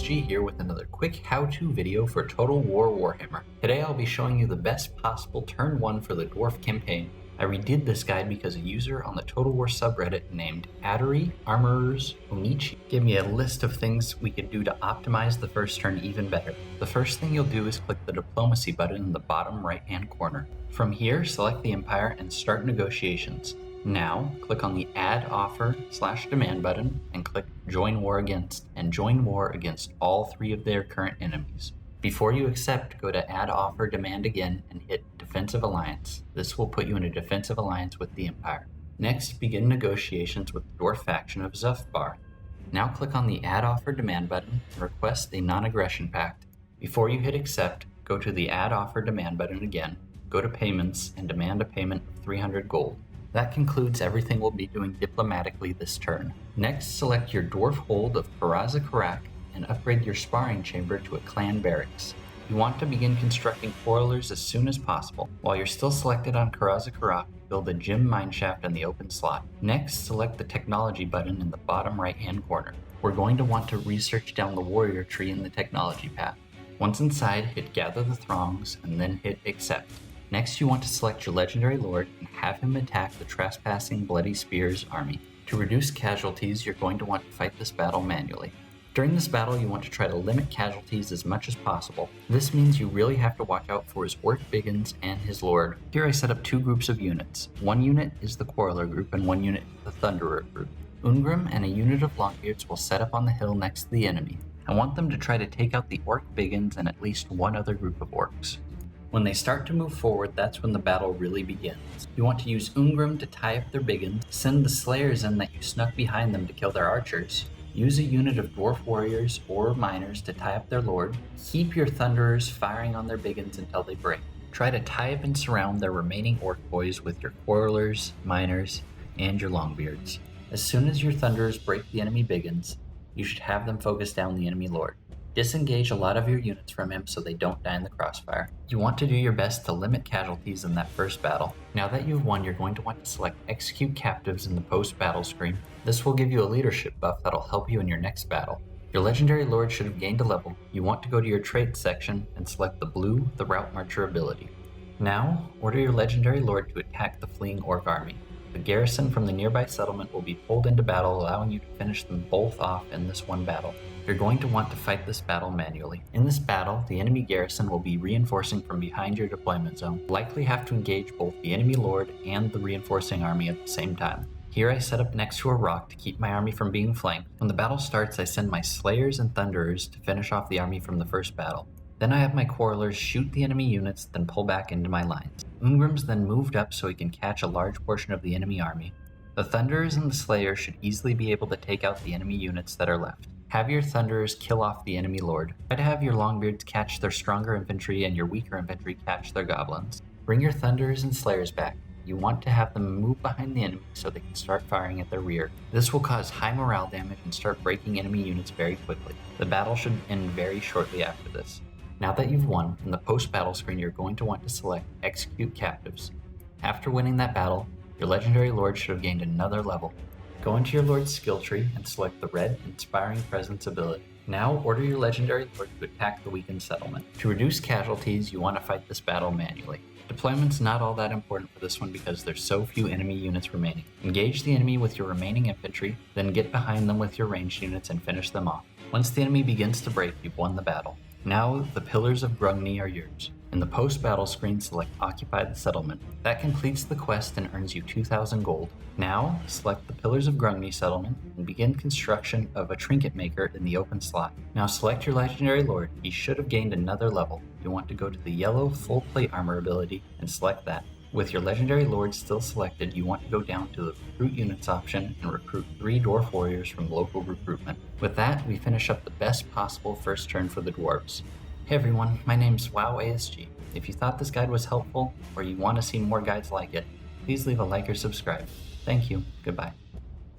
AteRYarmErsOniCh here with another quick how-to video for Total War Warhammer. Today I'll be showing you the best possible turn 1 for the Dwarf campaign. I redid this guide because a user on the Total War subreddit named AteRYarmErsOniCh gave me a list of things we could do to optimize the first turn even better. The first thing you'll do is click the diplomacy button in the bottom right hand corner. From here, select the Empire and start negotiations. Now, click on the Add Offer/Demand button and click Join War Against, and join war against all 3 of their current enemies. Before you accept, go to Add Offer Demand again and hit Defensive Alliance. This will put you in a defensive alliance with the Empire. Next, begin negotiations with the Dwarf faction of Zufbar. Now click on the Add Offer Demand button and request a non-aggression pact. Before you hit Accept, go to the Add Offer Demand button again, go to Payments, and demand a payment of 300 gold. That concludes everything we'll be doing diplomatically this turn. Next, select your Dwarf hold of Karak and upgrade your sparring chamber to a clan barracks. You want to begin constructing foilers as soon as possible. While you're still selected on Karak, build a gem mineshaft in the open slot. Next, select the technology button in the bottom right hand corner. We're going to want to research down the warrior tree in the technology path. Once inside, hit Gather the Throngs and then hit Accept. Next, you want to select your Legendary Lord and have him attack the trespassing Bloody Spears army. To reduce casualties, you're going to want to fight this battle manually. During this battle, you want to try to limit casualties as much as possible. This means you really have to watch out for his Orc Biggins and his Lord. Here I set up 2 groups of units. One unit is the Quarreler group and one unit is the Thunderer group. Ungrim and a unit of Longbeards will set up on the hill next to the enemy. I want them to try to take out the Orc Biggins and at least one other group of Orcs. When they start to move forward, that's when the battle really begins. You want to use Ungrim to tie up their Biggins, send the Slayers in that you snuck behind them to kill their archers, use a unit of Dwarf warriors or miners to tie up their Lord, keep your Thunderers firing on their Biggins until they break. Try to tie up and surround their remaining Orc boys with your Quarrelers, miners, and your Longbeards. As soon as your Thunderers break the enemy Biggins, you should have them focus down the enemy Lord. Disengage a lot of your units from him so they don't die in the crossfire. You want to do your best to limit casualties in that first battle. Now that you've won, you're going to want to select Execute Captives in the post-battle screen. This will give you a leadership buff that'll help you in your next battle. Your Legendary Lord should have gained a level. You want to go to your traits section and select the blue, the Route Marcher ability. Now, order your Legendary Lord to attack the fleeing Orc army. The garrison from the nearby settlement will be pulled into battle, allowing you to finish them both off in this one battle. You're going to want to fight this battle manually. In this battle, the enemy garrison will be reinforcing from behind your deployment zone. Likely have to engage both the enemy lord and the reinforcing army at the same time. Here I set up next to a rock to keep my army from being flanked. When the battle starts, I send my Slayers and Thunderers to finish off the army from the first battle. Then I have my Quarrelers shoot the enemy units, then pull back into my lines. Ungrim's then moved up so he can catch a large portion of the enemy army. The Thunderers and the Slayers should easily be able to take out the enemy units that are left. Have your Thunderers kill off the enemy lord. Try to have your Longbeards catch their stronger infantry and your weaker infantry catch their goblins. Bring your Thunderers and Slayers back. You want to have them move behind the enemy so they can start firing at their rear. This will cause high morale damage and start breaking enemy units very quickly. The battle should end very shortly after this. Now that you've won, in the post-battle screen you're going to want to select Execute Captives. After winning that battle, your Legendary Lord should have gained another level. Go into your Lord's skill tree and select the red Inspiring Presence ability. Now order your Legendary Lord to attack the weakened settlement. To reduce casualties, you want to fight this battle manually. Deployment's not all that important for this one because there's so few enemy units remaining. Engage the enemy with your remaining infantry, then get behind them with your ranged units and finish them off. Once the enemy begins to break, you've won the battle. Now, the Pillars of Grungni are yours. In the post-battle screen, select Occupy the Settlement. That completes the quest and earns you 2,000 gold. Now, select the Pillars of Grungni settlement and begin construction of a Trinket Maker in the open slot. Now select your Legendary Lord. He should have gained another level. You want to go to the yellow Full Plate Armor ability and select that. With your Legendary Lord still selected, you want to go down to the Recruit Units option and recruit 3 Dwarf Warriors from local recruitment. With that, we finish up the best possible first turn for the Dwarves. Hey everyone, my name's WowASG. If you thought this guide was helpful, or you want to see more guides like it, please leave a like or subscribe. Thank you, goodbye.